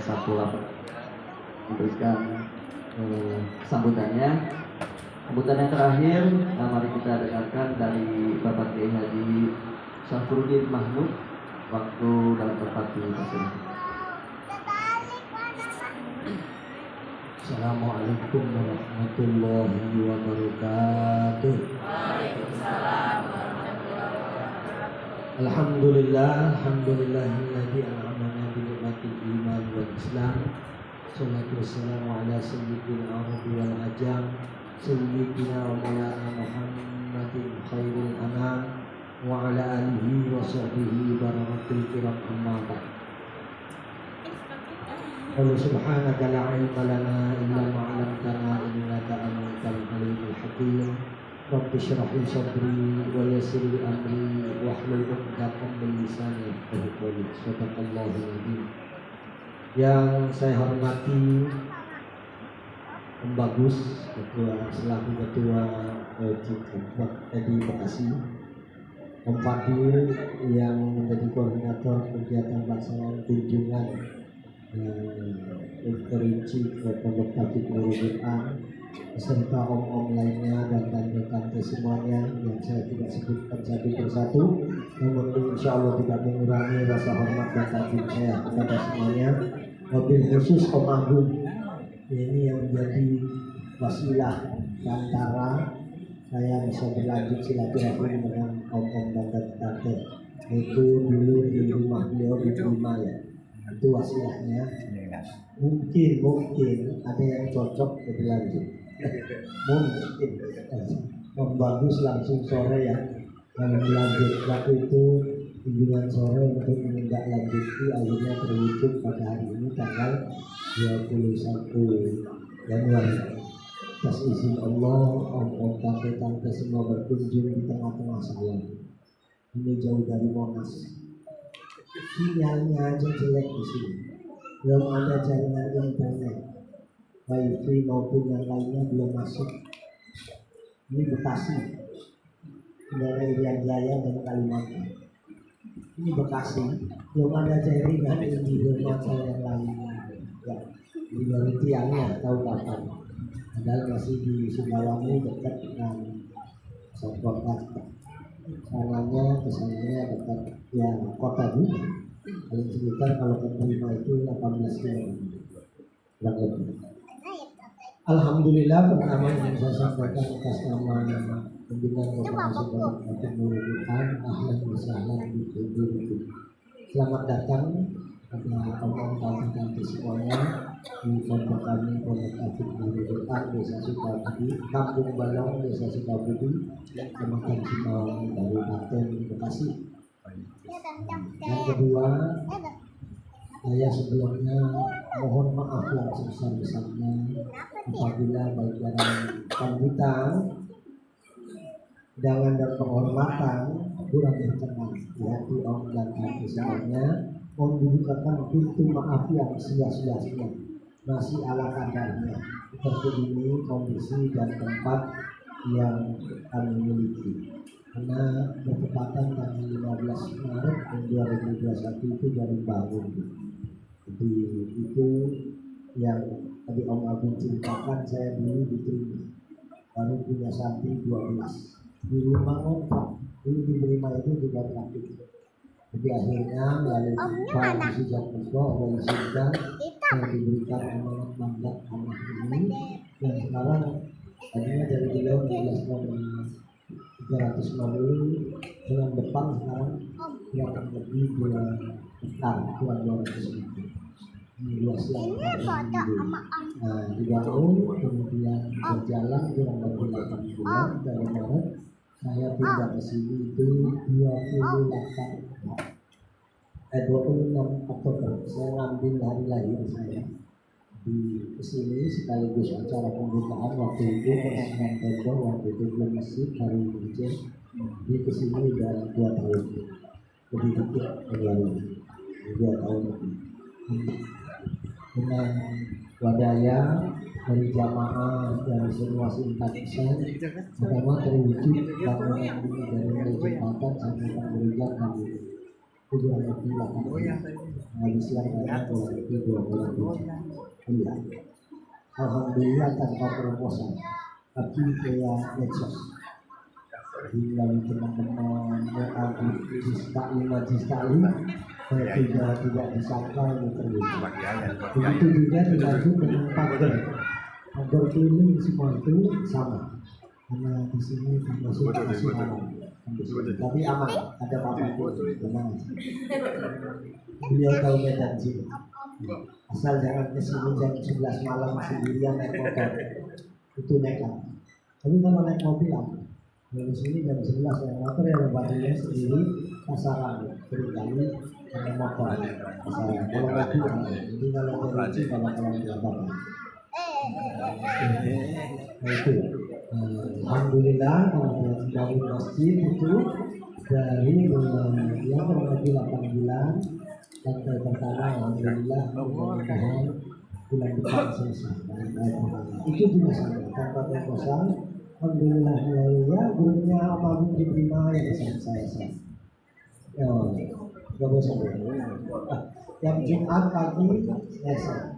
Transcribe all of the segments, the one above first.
Sapulap memberikan sambutannya. Sambutan yang terakhir, mari kita dengarkan dari Bapak Kiai Haji Syafruddin Mahmud. Waktu dalam tempat dipersilakan. Assalamualaikum warahmatullahi wabarakatuh. Waalaikumsalam warahmatullahi wabarakatuh. Alhamdulillahilladzi an'amana bi ni'matil iman wal islam. Shalatu wassalamu ala sayyidil arabi wal ajam, sayyidina wa maulana Muhammadin khairil anam wa ala alihi wa sahbihi barakatul kiram amma ba'd. Allah subhanaka la ilma lana illa ma 'allamtana innaka antal alimul hakim. Rabbi shrah li sadri wa yassir li amri wahlul 'uqdatam min lisani yafqahu qawli. Shadaqallahul azim. Yang saya hormati Om Bagus, selaku ketua di Bekasi, Om Fadil yang menjadi koordinator kegiatan pelaksanaan kunjungan terinci ke Pondok Taufik Nurul Quran, beserta om-om lainnya dan tante-tante semuanya yang saya tidak sebutkan satu persatu, namun insya Allah tidak mengurangi rasa hormat dan takjub saya kepada semuanya. Wabil khusus Om Agung ini yang menjadi wasilah antara saya bisa berlanjut silaturahmi dengan om-om dan tante-tante. Itu dulu di rumah beliau di rumah ya. Itu wasilahnya. Mungkin ada yang cocok lebih lanjut. Mungkin bagus langsung sore ya. Kalau lanjut waktu itu kunjungan sore untuk menindaklanjuti akhirnya terwujud pada hari ini tanggal 21 Januari. Atas izin Allah, om-om tante-tante semua berkunjung di tengah-tengah saya. Ini jauh dari Monas. Sinyalnya aja jelek di sini. Belum ada jaringan internet, wifi maupun yang lainnya belum masuk. Ini Bekasi, daerah Irian Jaya dan Kalimantan. Ini Bekasi, belum ada jaringan di Kalimantan yang lainnya. Ya, di baru tiangnya tahu kapan. Padahal masih di Sumbawangi dekat dengan Sopokata. Sananya kesananya dekat ya kota juga. Paling sekitar kalau penerima itu 18 km kurang lebih. Alhamdulillah, pertama yang saya sampaikan atas nama pimpinan Koordinasi Pondok Taufik Nurul Quran, ahlan wa sahlan bi hudurikum. Selamat datang kepada om-om tante-tante semuanya di pondok kami, Pondok Taufik Nurul Quran, Desa Sukabudi, Kampung Balong, Desa Sukabudi, Kecamatan Cimawangi, Kabupaten Bekasi. Yang kedua, saya sebelumnya mohon maaf yang sebesar-besarnya apabila baik dalam sambutan, undangan dan penghormatan kurang berkenan di hati om dan tante semuanya. Mohon dibukakan pintu maaf yang sia-sia, masih ala kadarnya. Seperti ini kondisi dan tempat yang kami miliki. Karena bertepatan tanggal 15 Maret 2021 itu dari bangun. Jadi itu yang tadi Om Agung ceritakan, saya dulu diterima baru punya sapi 12 di rumah ngontrak. Dulu di rumah itu juga praktik. Jadi akhirnya melalui Pak Sejak Pukul Allah izinkan yang diberikan amanat mandat anak ini yang sekarang tadinya dari beliau 350 bulan depan sekarang kurang lebih 2 hektar, kurang 200 ribu. Ini luas yang dibangun, kemudian berjalan kurang lebih 8 bulan. Dari Maret saya pindah ke sini itu 26 Oktober. Saya ngambil hari lahir saya di kesini sekaligus acara pembukaan waktu itu persiapan tembok, waktu itu belum masjid hari ini. Di kesini udah 2 tahun lebih dikit lalu 2 tahun lebih dengan wadaya dari jamaah dari semua simpatisan. Pertama terwujud bangunan ini dari mulai jembatan sampai pemberitahuan kami. kurang lebih 8 hari siang kurang lebih 27. Iya. Alhamdulillah tanpa proposal, tapi kayak medsos. Hingga teman-teman majlis taklim saya tidak disangka ini terwujud. Begitu juga dibantu dengan pagar keliling semua itu sama. Karena di sini termasuk masih aman. Tapi aman, ada papan tenang. Beliau tahu medan sini. Asal jangan kesini jam 11 malam sendirian naik motor, itu nekat. Tapi kalau naik mobil aman. Dari sini jam 11 naik motor yang badannya sendiri pasaran, berkali naik motor pasaran. Kalau nggak aman. Jadi kalau terlucu kalau dilakukan. Nah itu, alhamdulillah kemudian bangun masjid itu dari yang kurang lebih 8 bulan. Sampai pertama alhamdulillah mudah-mudahan bulan depan selesai. Itu juga sama tanpa proposal. Alhamdulillah ya gurunya apapun diterima ya saya. Gak bosan. Yang Jumat pagi selesai.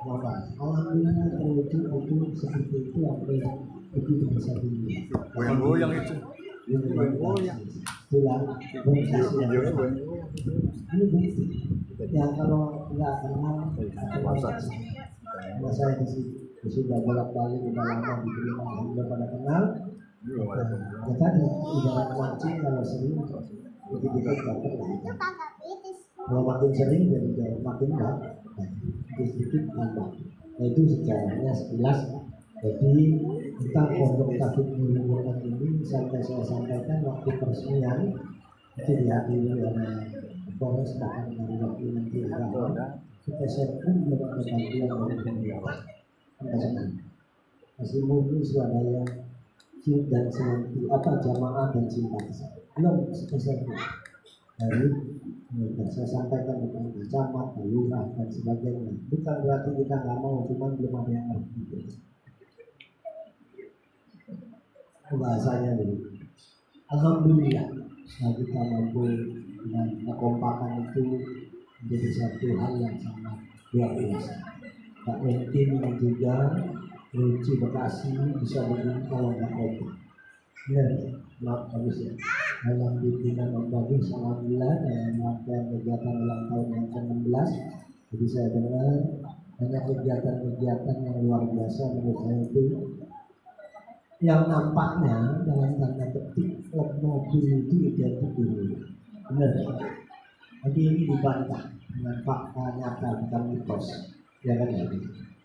Alhamdulillah terwujud itu seperti itu apa yang begitu bisa dilihat. Goyang itu. Tulang berhasil. Ini bukti. Ya kalau nggak kenal, kalau saya sudah bolak-balik udah lama diterima, sudah pada kenal. Ya tadi ibarat mancing kalau sering begitu dapat lah. Kalau makin sering jadi makin banyak. Sedikit tambah. Nah itu sejarahnya sekilas. Jadi kita pondok Taufik Nurul ini sampai saya sampaikan waktu peresmian itu dihadiri oleh Polres bahkan dari wakil Menteri Agama. Supaya saya pun belum ada bantuan dari pemerintah. Anda senang. Masih murni swadaya dan selanti jamaah dan cinta. Belum spesial dari saya sampaikan kepada camat, lurah dan sebagainya. Bukan berarti kita nggak mau, cuma belum ada yang ngerti. Bahasanya dulu. Alhamdulillah, kita mampu dengan kekompakan itu menjadi satu hal yang sangat luar biasa. Tak mungkin juga Lucu Bekasi bisa begini kalau nggak kompak. Benar, maaf bagus ya. Dalam pimpinan yang bagus, alhamdulillah dalam rangkaian kegiatan ulang tahun yang ke-16. Jadi saya dengar banyak kegiatan-kegiatan yang luar biasa menurut saya itu yang nampaknya dalam tanda petik klub mobil itu identik dulu. Benar. Tapi ini dibantah dengan fakta nyata, bukan mitos. Ya kan ya?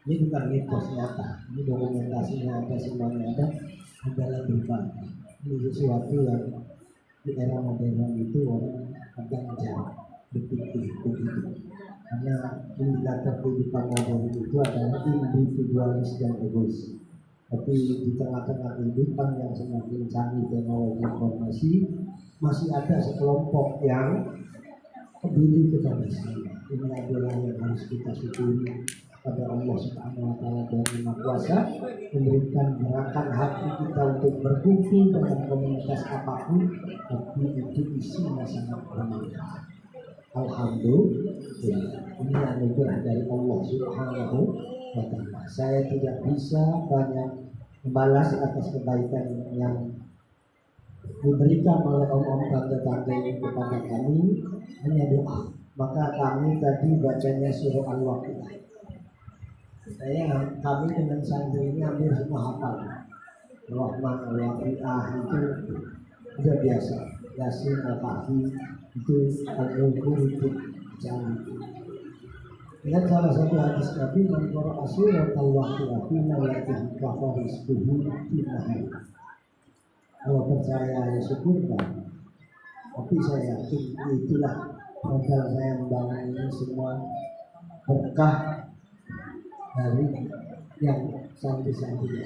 Ini bukan mitos nyata. Ini dokumentasinya ada, semuanya ada, adalah berbantah. Ini sesuatu yang di era modern itu orang agak jauh berpikir begitu. Karena indikator kehidupan modern itu adalah individualis dan egois. Tapi di tengah-tengah kehidupan yang semakin canggih teknologi informasi, masih ada sekelompok yang peduli kepada saya. Ini adalah yang harus kita syukuri pada Allah Subhanahu wa Ta'ala dan Maha Kuasa, memberikan gerakan hati kita untuk berkumpul dengan komunitas apapun, tapi itu isinya sangat bermanfaat. Alhamdulillah, ini anugerah dari Allah Subhanahu wa Ta'ala. Saya tidak bisa banyak membalas atas kebaikan yang diberikan oleh om-om tante-tante kepada kami, hanya doa. Maka kami tadi bacanya surah Al-Waqiah. Kami dengan santri ini hampir semua hafal. Rahman Al-Waqiah itu sudah biasa. Yasin Al-Kahfi itu Al-Mulku itu jangan. Ingat salah satu hadis Nabi mengqara'a surat Al-Waqiah fina ya'tihi kafaris tuhu finahai. Kalau percaya ya syukurkan. Tapi saya yakin itulah modal saya membangun ini semua berkah dari yang santri-santri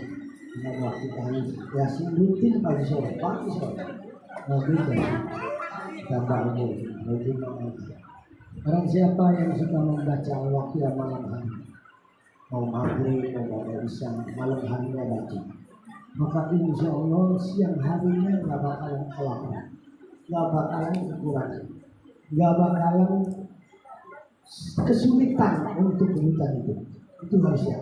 dengan waktu kami Yasin rutin pagi sore Nabi dan tambah umur rutin. Orang siapa yang suka membaca Al-Waqiah malam hari, mau maghrib, mau isya, malam harinya baca, maka insya Allah siang harinya nggak bakalan kelaparan, nggak bakalan kekurangan. nggak bakalan kesulitan untuk kebutuhan itu harus ya.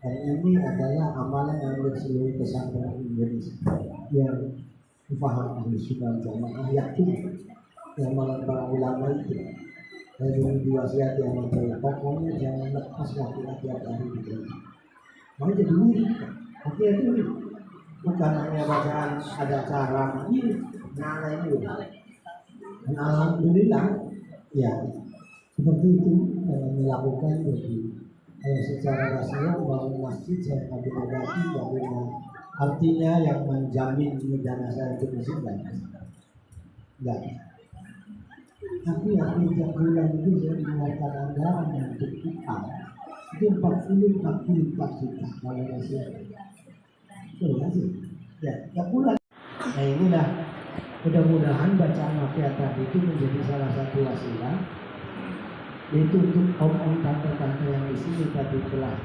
Dan ini adalah amalan yang seluruh pesantren Indonesia yang dipahami sunnah jamaah yakin yang malam para ulama itu dari diwasiati sama saya pokoknya jangan lepas laki-laki tiap hari di gereja. Mau jadi murid, hati-hati murid. Bukan hanya bacaan ada cara ini, nah ini. Dan alhamdulillah, ya seperti itu melakukan jadi secara rasanya bangun masjid saya kabinati bagaimana artinya yang menjamin dana saya untuk masjid enggak. Tapi akhir tiap bulan itu saya mengeluarkan anggaran untuk kita itu 44 juta kalau masih ya tiap bulan. Nah inilah mudah-mudahan bacaan waqiah tadi itu menjadi salah satu wasilah yaitu untuk om-om tante-tante yang di sini tadi telah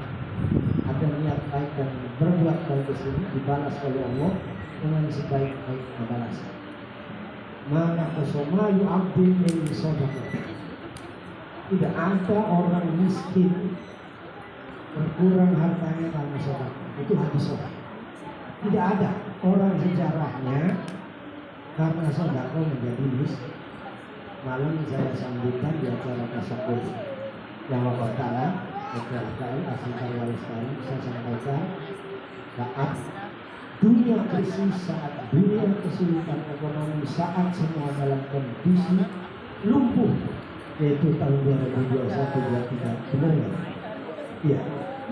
ada niat baik dan berbuat baik di sini dibalas oleh Allah dengan sebaik-baik balasan. Mana kosoma yu'abdin min sodaqah. Tidak ada orang miskin berkurang hartanya karena sedekah. Itu hadis sahih. Tidak ada orang sejarahnya karena sedekah menjadi miskin. Malam saya sambutan di acara tasakur yang wafat ta'ala Dr. Asli Karwal sekali saya sampaikan saat dunia krisis, saat dunia kesulitan ekonomi, saat semua dalam kondisi lumpuh, yaitu tahun 2021-2023 benar ya? Iya,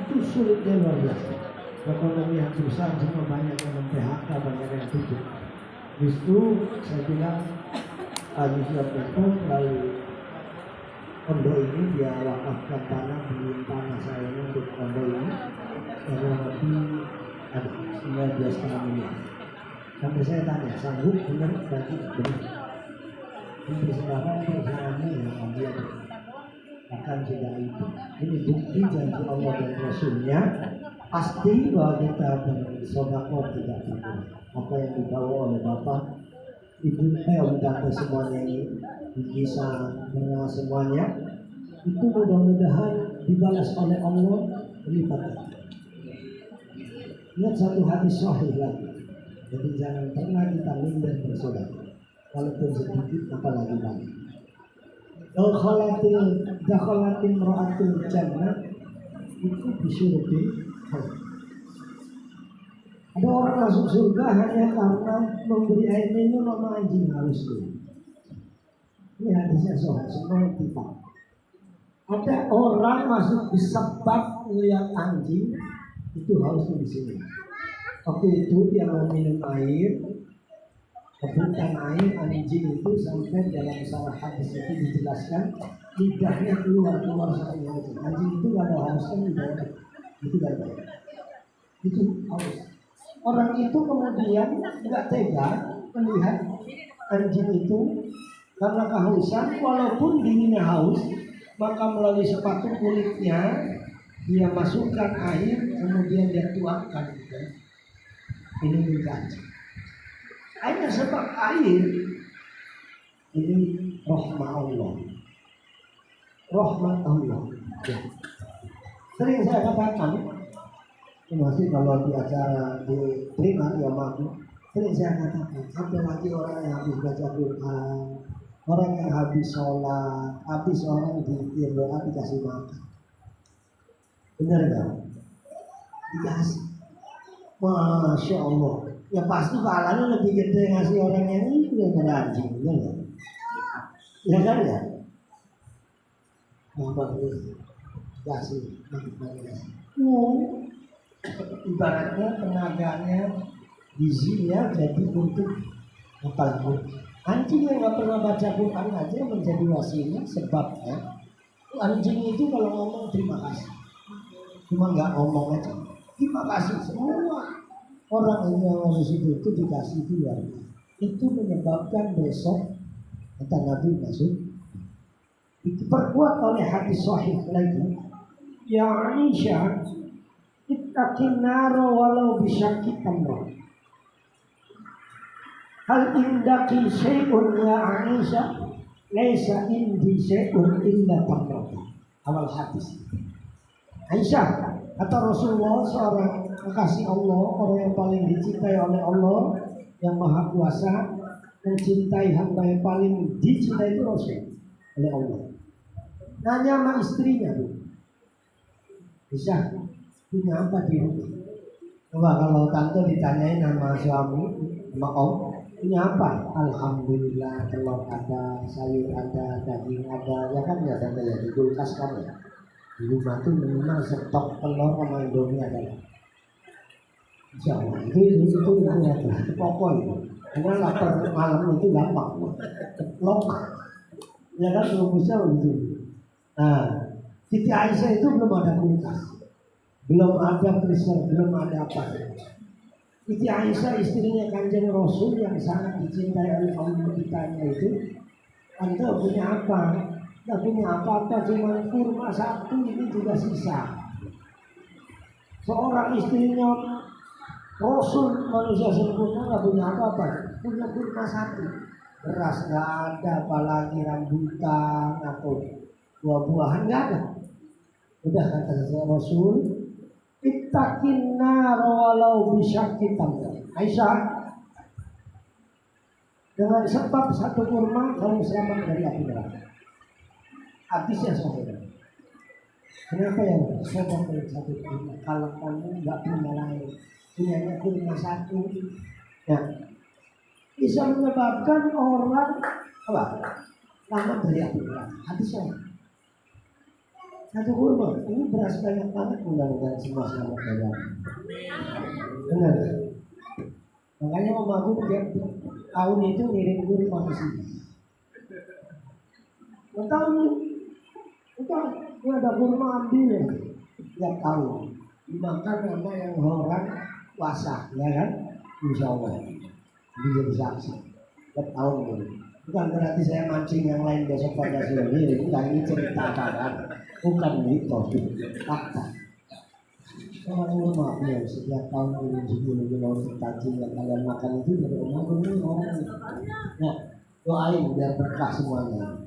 itu sulitnya luar biasa. Ekonomi yang susah, semua banyak yang PHK, banyak yang tutup. Justru saya bilang Yusuf itu melalui pondok ini dia wakafkan tanah di tanah saya untuk pondok ini kurang lebih ada 19,5 miliar. Sampai saya tanya, sanggup benar berarti benar. Ini sekarang perusahaannya yang dia akan tidak itu. Ini bukti janji Allah dan Rasulnya pasti bahwa kita bersedekah tidak berkurang. Apa yang dibawa oleh Bapak Ibu tante semuanya ini bisa mengenal semuanya itu mudah-mudahan dibalas oleh Allah lipat. Lihat satu hadis sahih lagi. Jadi jangan pernah kita minder bersedekah. Walaupun sedikit apalagi banyak. Dakhalatin ra'atul jannah itu disyurutin. Ada orang masuk surga hanya karena memberi air minum sama anjing harus dulu. Ini hadisnya soal semua kita. Ada orang masuk di sebab melihat anjing itu harus di sini. Waktu itu dia mau minum air, kebutuhan air anjing itu sampai dalam salah hadis itu dijelaskan lidahnya keluar sampai anjing. Anjing itu gak ada harusnya lidah itu gak ada. Itu harus. Orang itu kemudian tidak tega melihat anjing itu karena kehausan, walaupun dinginnya haus, maka melalui sepatu kulitnya dia masukkan air, kemudian dia tuangkan. Ini menjanji. Hanya sebab air ini rahmat Allah. Rahmat Allah. Ya. Sering saya katakan. Masih kalau di acara di prima ya mampu sering saya katakan sampai lagi orang yang habis baca Quran, orang yang habis sholat, habis orang di doa dikasih makan, benar nggak? Dikasih, masya Allah, ya pasti pahalanya lebih gede ngasih orang yang itu daripada anjing, benar nggak? Ya kan ya? Bapak kasih, kasih. Ibaratnya tenaganya gizinya jadi untuk apa? Anjing yang nggak pernah baca Quran aja menjadi wasilah sebabnya anjing itu kalau ngomong terima kasih, cuma nggak ngomong aja terima kasih, semua orang yang harus itu dikasih luar. Itu menyebabkan besok kata Nabi masuk. Diperkuat oleh hadis sahih lagi, ya Aisyah ittaqin naro walau bisyakki tamrah. Hal indaki syai'un ya Aisyah? laisa indi syai'un illa tamrata. Awal hadis. Aisyah, kata Rasulullah, seorang kekasih Allah, orang yang paling dicintai oleh Allah yang Maha Kuasa, mencintai hamba yang paling dicintai itu Rasul oleh Allah. Nanya sama istrinya tuh, Aisyah, punya apa di rumah? Coba kalau tante ditanyain sama suami, sama om, punya apa? Alhamdulillah, telur ada, sayur ada, daging ada, ya kan ya tante ya, di kulkas kan ya. Di rumah tuh minimal stok telur sama indomie ada. Insya Allah, itu pokok itu. Karena lapar malam itu gampang, ceplok, ya kan rumusnya begitu. Nah, Siti Aisyah itu belum ada kulkas, belum ada freezer, belum ada apa. Siti Aisyah istrinya Kanjeng Rasul yang sangat dicintai oleh kaum kitanya itu, Anda punya apa? Tidak punya apa-apa, cuma kurma satu ini juga sisa. Seorang istrinya Rasul manusia sempurna nggak punya apa-apa, punya kurma satu. Beras nggak ada, apalagi rambutan atau buah-buahan nggak ada. Udah kata Rasul, ittaqin nar walau bisyaqi tamr. Aisyah, dengan sebab satu kurma kamu selamat dari api neraka. Hadisnya saudara. Kenapa ya sobat dari satu kurma? Kalau kamu nggak punya lain, punyanya kurma satu, ya bisa menyebabkan orang apa? Selamat dari api neraka. Hadisnya. Satu kurma, ini beras banyak banget, mudah-mudahan semua selamat dari api. Benar. Makanya Om Agung tiap tahun itu ngirim kurma ke sini. Ini ada kurma ambil ya. Tiap tahun dimakan sama yang orang puasa, ya kan? Insya Allah. Ini jadi saksi. Tiap tahun ini. Bukan berarti saya mancing yang lain besok pada sini. Bukan, ini cerita kan. Bukan mitos, fakta. Orang rumah ya, setiap tahun kirim 10 kilo cacing yang kalian makan itu dari umur ini orang. Nah, doain biar berkah semuanya.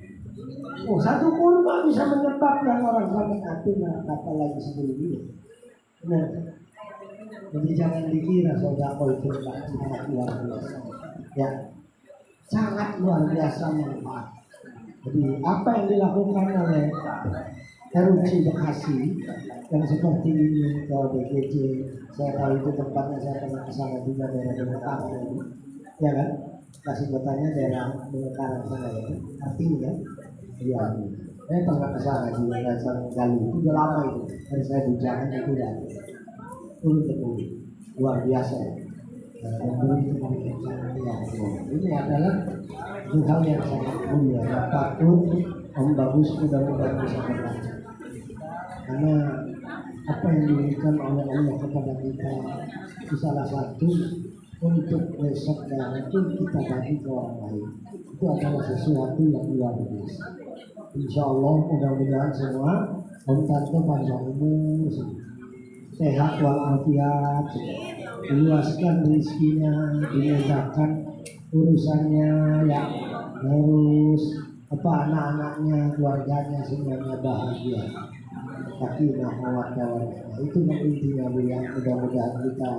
Oh, satu kurma bisa menyebabkan orang selamat api neraka, apalagi sebelumnya. Nah, jadi jangan dikira saudara itu sangat luar biasa. Ya, sangat luar biasa manfaat. Jadi apa yang dilakukan oleh RUC Bekasi yang seperti ini ke BGJ, saya tahu itu tempatnya, saya pernah ke sana juga daerah Bengkaran, ya kan? Kasih kotanya daerah Bengkaran sana ya, artinya, iya. Saya pernah ke sana juga dasar Galuh, itu udah lama itu, dari saya bujangan itu udah turun luar biasa. Ini adalah hal yang sangat mulia, yang patut Om Bagus mudah-mudahan bisa berbaca. Karena apa yang diberikan oleh Allah kepada kita itu salah satu untuk besok dan itu kita bagi ke orang lain. Itu adalah sesuatu yang luar biasa. Insya Allah mudah-mudahan semua Om Tante panjang umur, sehat walafiat, diluaskan rezekinya, dimudahkan urusannya, ya terus anak-anaknya, keluarganya semuanya bahagia. Sakinah mawaddah. Itu yang intinya yang mudah-mudahan kita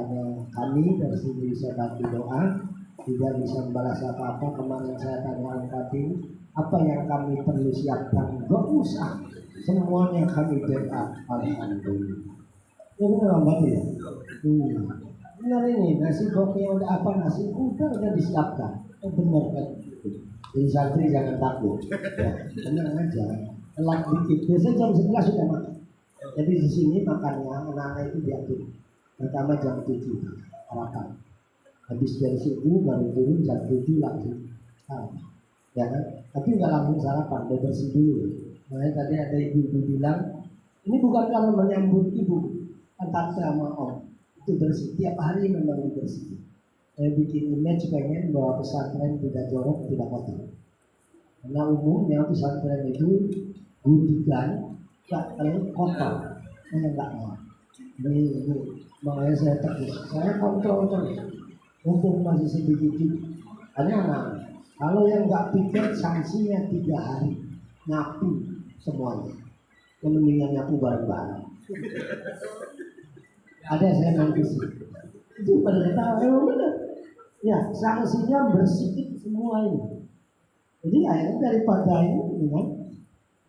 kami dari sini bisa bantu doa, tidak bisa membalas apa-apa. Kemarin saya tanya Fatin, apa yang kami perlu siapkan? Gak usah, semuanya kami backup. Alhamdulillah. Ini lambat ya. Benar ini nasi goknya udah apa, nasi udah disiapkan. Benar kan? Jadi santri jangan takut. Ya, tenang aja. Telat dikit. Biasanya jam 11 sudah makan. Jadi di sini makannya anak-anak itu diatur. Pertama jam 7 sarapan. Habis dari subuh baru turun jam 7 langsung sarapan. Ya kan? Tapi nggak langsung sarapan, bersih dulu. Makanya tadi ada ibu-ibu bilang, ini bukan kalau menyambut ibu, tante sama om. Itu bersih. Tiap hari memang bersih. Saya bikin image pengen bahwa pesantren tidak jorok, tidak kotor. Karena umumnya pesantren itu gudikan, gak kotor, saya nggak mau. Ini makanya saya tegas, saya kontrol terus. Mumpung masih sedikit, ada anak Kalau yang nggak piket sanksinya 3 hari nyapu semuanya. Mendingan nyapu bareng-bareng. Ada saya nanti sih. Itu pada ketawa benar. Ya sanksinya bersihin semua ini. Jadi akhirnya daripada ini kan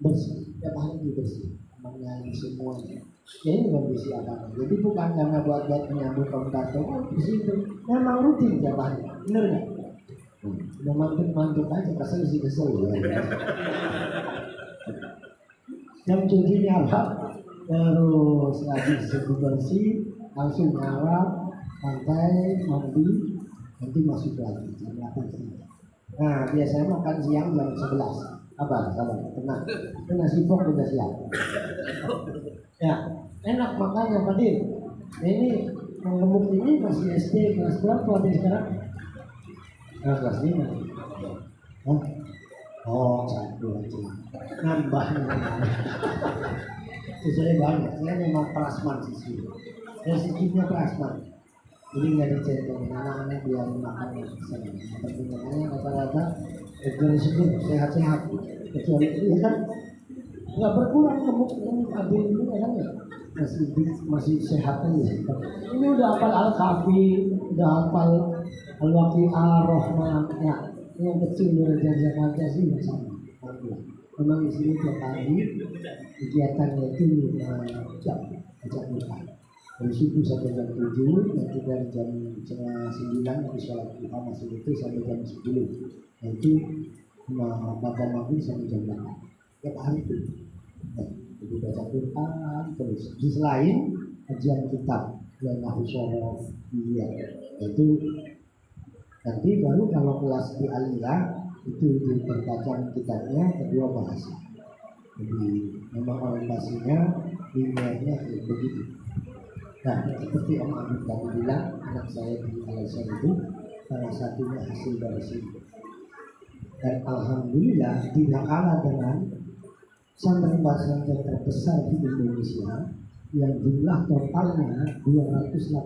bersih, tiap hari bersih, menyayangi semuanya. Ini kondisi apa? Jadi bukan karena buat menyambut kontak, bersih itu memang rutin tiap hari, benar nggak? Udah mantuk aja, kesel ya. Yang cucinya apa? Terus habis bersih, langsung nyala, santai, mandi, nanti masuk lagi jam 8 siang. Nah biasanya makan siang jam 11. Sabar, tenang. Itu nasi pok udah siap. Ya, enak makannya Pak Din. Ini yang gemuk ini masih SD kelas berapa dia sekarang? Kelas 5. Hah? Oh, 1 aja. Nambahnya. Itu saya banyak. Saya memang prasman sih. Saya sikitnya prasman. Jadi nggak dicentong anak-anak biar makan yang bisa. Pertimbangannya rata-rata seger sehat-sehat. Kecuali itu kan nggak berkurang gemuk ini Abil ini kan ya masih sehat aja. Ini udah hafal Al-Kafi, udah hafal Al-Waqi'ah, Rahman, ya. Yang kecil dari Jakarta sih nggak sama. Memang di sini tiap hari kegiatannya itu 5 jam baca Quran. Dari subuh sampai jam 7, nanti dari jam 9 nanti sholat duha masih itu sampai jam 10. Itu baca maghrib sampai jam 8. Tiap hari itu. Jadi baca Quran terus. Di selain kajian kitab yang Nahusoro, itu nanti baru kalau kelas di aliyah itu diperbacakan kitabnya kedua bahasa. Jadi memang orientasinya linearnya begitu. Nah seperti Om Abid tadi bilang, anak saya di Malaysia itu salah satunya hasil dari sini. Dan alhamdulillah tidak kalah dengan pesantren terbesar di Indonesia yang jumlah totalnya 285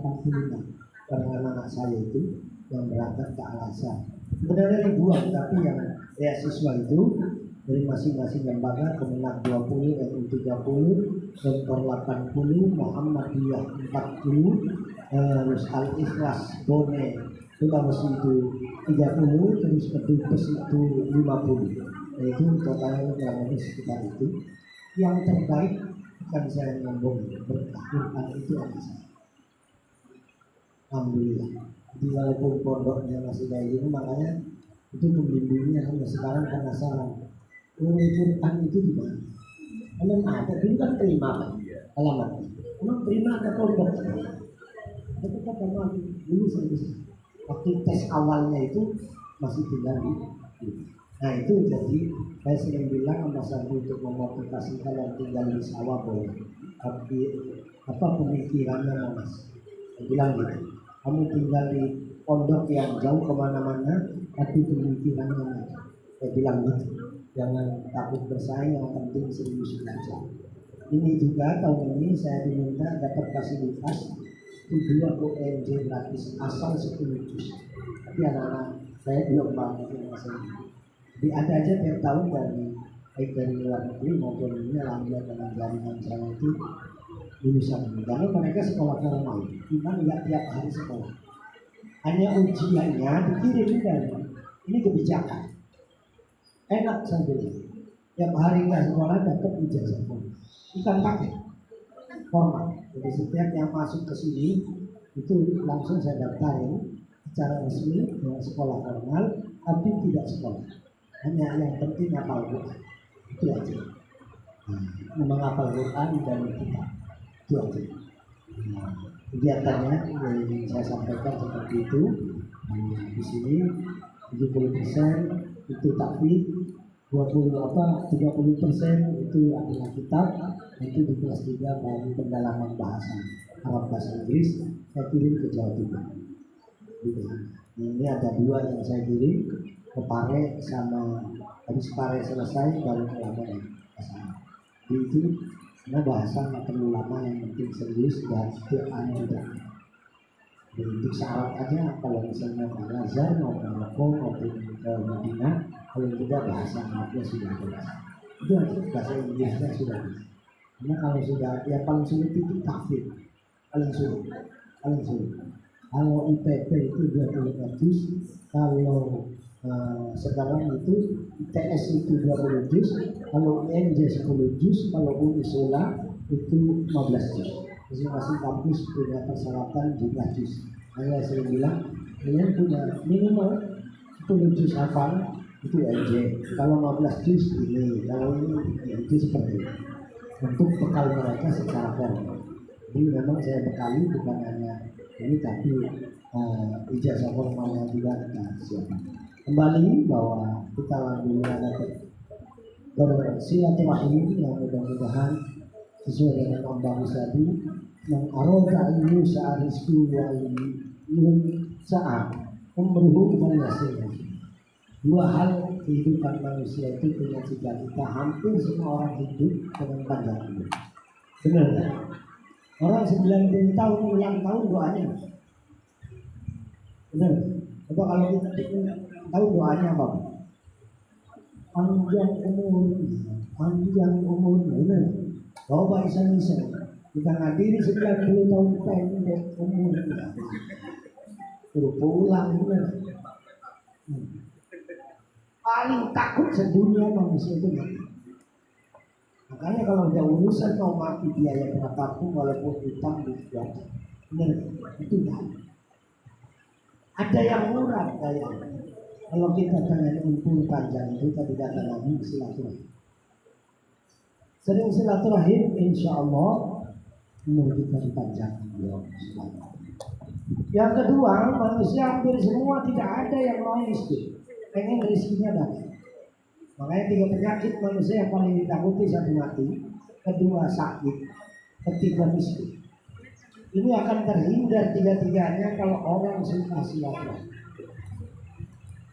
anak-anak saya itu yang berangkat ke Al-Azhar. Sebenarnya ribuan, tapi yang beasiswa itu dari masing-masing lembaga, Kemenak 20, NU 30, Rektor 80, Muhammadiyah 40, terus Al-Ikhlas Bone itu itu 30, terus Kedubes itu 50. Itu totalnya kurang lebih sekitar itu. Yang terbaik bukan saya ngomong berkah Quran itu ada saya. Alhamdulillah. Jadi walaupun pondoknya masih kayak gini, makanya itu pembimbingnya sampai sekarang penasaran. Quran itu di mana? Emang ada, dulu kan terima alamat. Emang terima ada pondok. Tapi kata mama dulu serius. Waktu tes awalnya itu masih tinggal di. Nah itu jadi saya sering bilang sama saya untuk memotivasi kalian tinggal di sawah boleh. Tapi apa pemikirannya Mas? Saya bilang gitu. Kamu tinggal di pondok yang jauh kemana-mana, tapi pemikirannya saya bilang gitu. Jangan takut bersaing, yang penting serius belajar. Ini juga tahun ini saya diminta dapat fasilitas 2 ONG gratis asal 10 juz. Tapi anak-anak saya belum mampu masalah. Jadi ada aja tiap tahun baik dari luar negeri maupun ini alhamdulillah dengan jaringan saya itu lulusan ini. Karena mereka sekolah formal, cuma nggak tiap hari sekolah. Hanya ujiannya dikirim dari ini kebijakan. Enak saya bilang. Tiap hari nggak sekolah dapat ijazah formal. Bukan pakai formal. Jadi setiap yang masuk ke sini itu langsung saya daftarin secara resmi dengan sekolah formal, tapi tidak sekolah. Hanya yang penting hafal Quran. Itu aja. Memang hafal Quran dan kitab. Itu aja. Kegiatannya yang saya sampaikan seperti itu. Di sini 70% itu takfir, 30% itu adalah kitab. Itu di kelas 3 baru pendalaman bahasa Arab bahasa Inggris saya kirim ke Jawa Timur. Ini ada 2 yang saya kirim ke Pare, sama habis Pare selesai baru ke Lamongan bahasa Arab. Jadi itu karena bahasa nggak perlu lama, yang penting serius dan setiap hari tidak. Untuk syarat aja kalau misalnya ke Al-Azhar mau ke Maroko maupun ke Madinah, kalau tidak bahasa Arabnya sudah ada. Itu aja, bahasa Inggrisnya sudah bisa. Karena kalau sudah yang paling sulit itu tahfidz, paling sulit. Kalau IPP itu 25 juz, kalau sekarang itu ITS itu 20 juz, kalau UNJ 10 juz, kalau Unisula itu 15 juz. Masing-masing kampus punya persyaratan jumlah juz. Saya sering bilang, kalian punya minimal 10 juz hafal itu UNJ. Kalau 15 juz ini, kalau ini ya itu seperti itu. Untuk bekal mereka secara formal. Jadi memang saya bekali bukan hanya ini tapi ijazah formalnya juga kita siapkan. Kembali bahwa kita alhamdulillah dapat bersilaturahim yang mudah-mudahan sesuai dengan Mbak tadi yang aroda ini sa'arisku wa ini saat umruhu dan nasibah. Dua hal kehidupan manusia itu punya cita-cita, hampir semua orang hidup dengan panjang hidup. Benar kan? Orang 90 tahun ulang tahun doanya. Benar. Coba kalau kita tahu doanya apa? Panjang umur, benar. Coba iseng-iseng. Kita ngadiri 90 tahun pendek umur. Suruh pulang, benar. Paling takut sedunia manusia itu mati. Makanya kalau ada urusan mau mati biaya berapapun walaupun hutang dijual, benar itu dah. Ada yang murah kayak kalau kita pengen umur panjang itu kita tidak akan lagi silaturahim. Sering silaturahim, insya Allah umur kita dipanjangkan. Yang kedua, manusia hampir semua tidak ada yang mau miskin. Pengen rezekinya banyak. Makanya 3 penyakit manusia yang paling ditakuti: satu mati, kedua sakit, ketiga miskin. Ini akan terhindar 3-tiganya kalau orang suka silaturahim.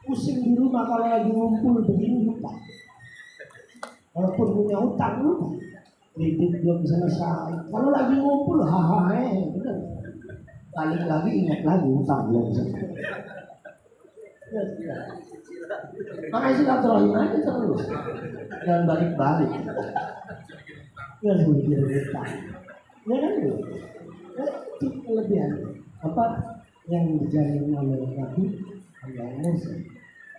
Pusing di rumah kalau lagi ngumpul begini lupa. Walaupun punya utang lupa. Kredit belum selesai. Kalau lagi ngumpul hahaha, benar. Balik lagi ingat lagi utang belum selesai. Makanya silaturahim aja terus, jangan balik-balik. Ya begitu utang. Ya kan itu. Itu kelebihan apa yang dijamin oleh Nabi Allah Musa.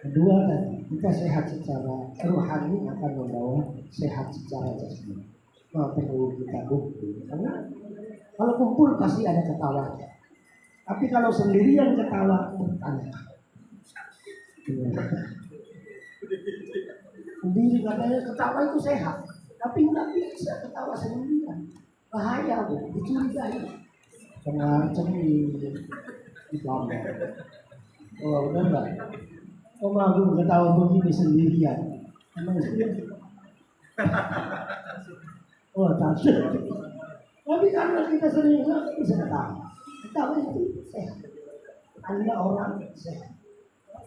Kedua tadi kita sehat secara rohani akan membawa sehat secara jasmani. Maka perlu kita bukti. Karena kalau kumpul pasti ada ketawa. Tapi kalau sendirian ketawa bertanya. Sendiri katanya ketawa itu sehat, tapi nggak bisa ketawa sendirian. Bahaya bu, dicurigai. Cengir di kamar. Oh benar nggak? Om Agung ketawa begini sendirian. Emang sendirian? Oh takut. Tapi karena kita sering nggak bisa ketawa. Ketawa itu sehat. Anda orang sehat.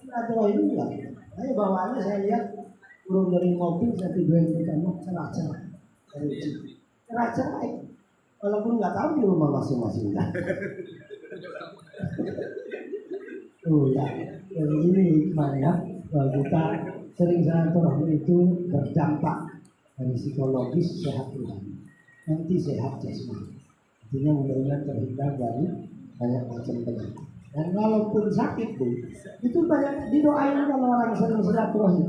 Atau ini enggak. Saya bawaannya saya lihat turun dari mobil saya tidurin di kamar cerah-cerah. Cerah-cerah. Walaupun nggak tahu di rumah masing-masing kan. Oh ya, jadi ini hikmahnya bahwa kita sering silaturahmi itu berdampak dari psikologis sehat rohani, nanti sehat jasmani. Artinya mudah-mudahan terhindar dari banyak macam penyakit. Dan walaupun sakit bu, itu banyak didoain kalau orang sering silaturahim.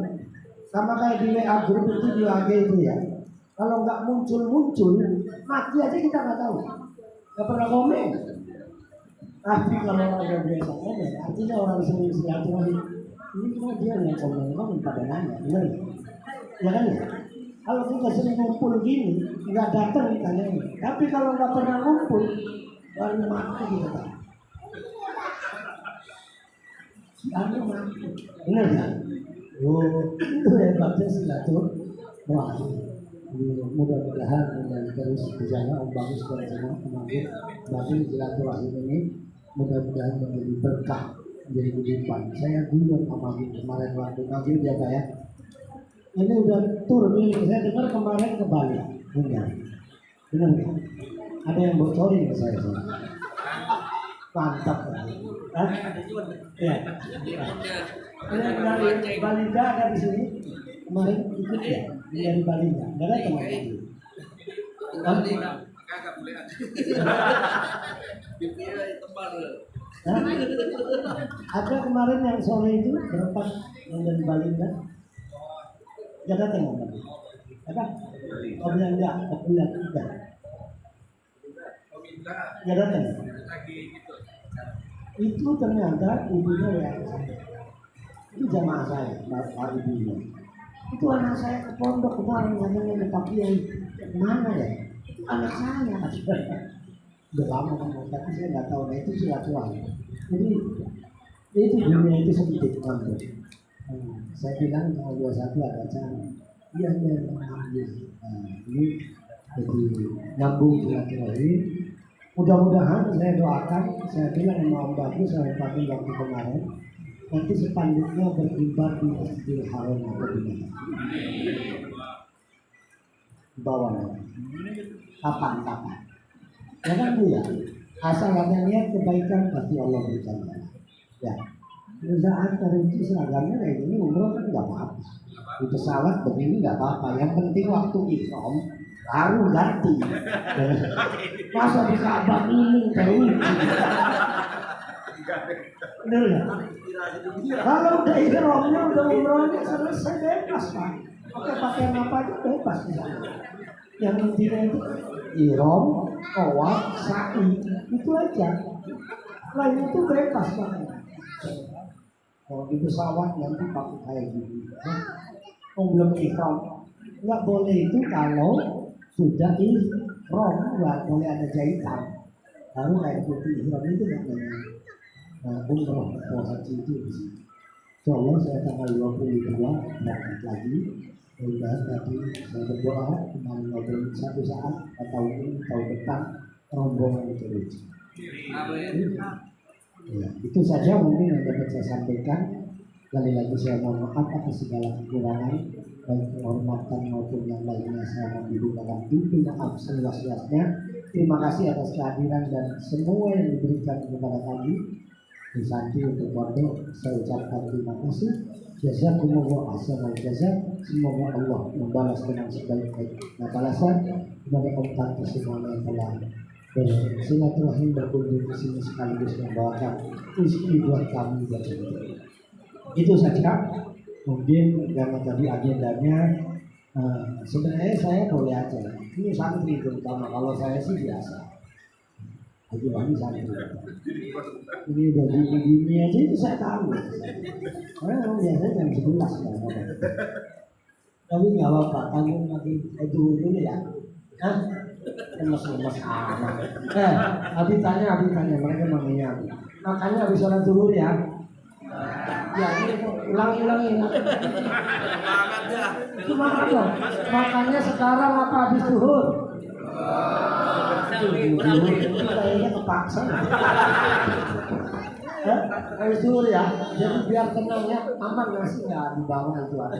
Sama kayak di WA grup itu di WA itu ya. Kalau nggak muncul, mati aja kita nggak tahu. Nggak pernah komen. Tapi kalau orang biasa komen, artinya orang sering silaturahim. Ini cuma dia yang komen pada nanya, benar? Ya kan ya? Kalau kita sering ngumpul gini, nggak datang ditanyain. Tapi kalau nggak pernah ngumpul, baru mati kita tahu. Anda mati, benar kan? Oh, itu hebatnya silaturahim. Mudah-mudahan dan terus berjalan Om Bagus dan semua teman-teman bagi silaturahim ini mudah-mudahan menjadi berkah, menjadi kehidupan. Saya guyon sama kemarin waktu maghrib ya Pak ya. Ini udah turun ini, saya dengar kemarin ke Bali, benar kan? Ada yang bocorin ke saya. Mantap. Hah? Ya. Yang dari Balinda ada di sini kemarin ikut ya dari Balinda. Nggak datang lagi. Kagak boleh ada. Dipilih tebal. Hah? Ada kemarin yang sore itu berempat yang dari Balinda. Nggak datang lagi. Apa? Oh bilang enggak, oh bilang enggak. Nggak datang. Itu ternyata ibunya ya. Itu jamaah saya, bapak ibunya. Itu anak saya ke pondok kemarin ngomongnya Pak Kiai. Mana ya? Itu anak saya. Udah lama kan, tapi saya nggak tahu. Nah itu silaturahmi. Jadi itu dunia itu sempit kan. Saya bilang kalau 21 ada cara. Iya ini jadi nyambung silaturahmi. Mudah-mudahan saya doakan, saya bilang sama Om Bagus, saya pakai waktu kemarin, nanti sepanduknya beribadah di Masjidil Haram atau di mana? Bawah nanti. Kapan? Ya kan Bu ya? Asal ada niat kebaikan pasti Allah berikan. Ya. Saat terunci seragamnya kayak gini umroh kan nggak apa-apa. Di pesawat begini nggak apa-apa. Yang penting waktu ihram baru ganti. Masa di Ka'bah ini terunci. Bener ya? Kalau udah ihramnya udah umrohnya selesai bebas Pak. Pakai apa aja bebas di sana. Yang pentingnya itu ihram, tawaf, sa'i itu aja. Lain itu bebas Pak. Kalau di pesawat nanti pakai kayak gini. Belum ihram. Nggak boleh itu kalau sudah ihram, nggak boleh ada jahitan. Baru kayak putih ihram itu namanya. Nah, umroh atau haji itu di sini. Insyaallah saya tanggal 22 berangkat lagi. Mudah-mudahan tadi saya berdoa kemarin ngobrol satu saat atau ini tahun depan rombongan terus. Ya, itu saja mungkin yang dapat saya sampaikan. Kali lagi saya mohon maaf atas segala kekurangan, baik kehormatan maupun yang lainnya. Saya mohon dalam pintu maaf seluas-luasnya. Terima kasih atas kehadiran dan semua yang diberikan kepada kami. Di samping untuk pondok, saya ucapkan terima kasih. Jazakumullah ahsanal jazaa. Semoga Allah membalas dengan sebaik-baiknya balasan kepada kontak semuanya yang telah bersilaturahim berkunjung ke sini sekaligus membawakan rezeki buat kami dan itu saja. Mungkin karena tadi agendanya sebenarnya saya boleh aja. Ini santri terutama, kalau saya sih biasa. Lagi santri. Ini udah gini aja itu saya tahu. Karena biasanya jam 11 kan. Tapi nggak apa-apa, tanggung lagi dulu ya. Hah? Lemes-lemes amat. Abi tanya mereka manggilnya Abi. Makanya habis sholat dulu ya. Ya ini ulangi. Semangat ya. Semangat dong. Makanya sekarang apa habis zuhur? Zuhur itu kayaknya kepaksa. Habis zuhur ya. Jadi biar tenang ya, aman nasi nggak di bawah itu ada.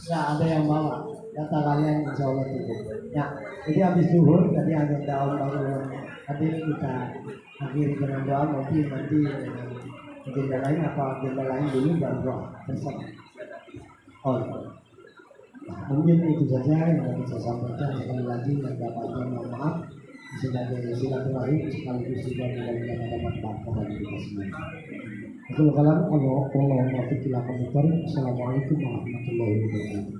Ya ada yang bawa. Data kalian insya Allah cukup. Ya, jadi habis zuhur tadi ada doa baru. Nanti kita akhiri dengan doa, mungkin nanti agenda lain apa agenda lain dulu baru doa bersama. Oh, mungkin itu saja yang bisa saya sampaikan. Sekali lagi yang dapatnya mohon maaf sebagai silaturahim sekaligus juga mudah-mudahan dapat berkah bagi kita semua. Assalamualaikum warahmatullahi wabarakatuh.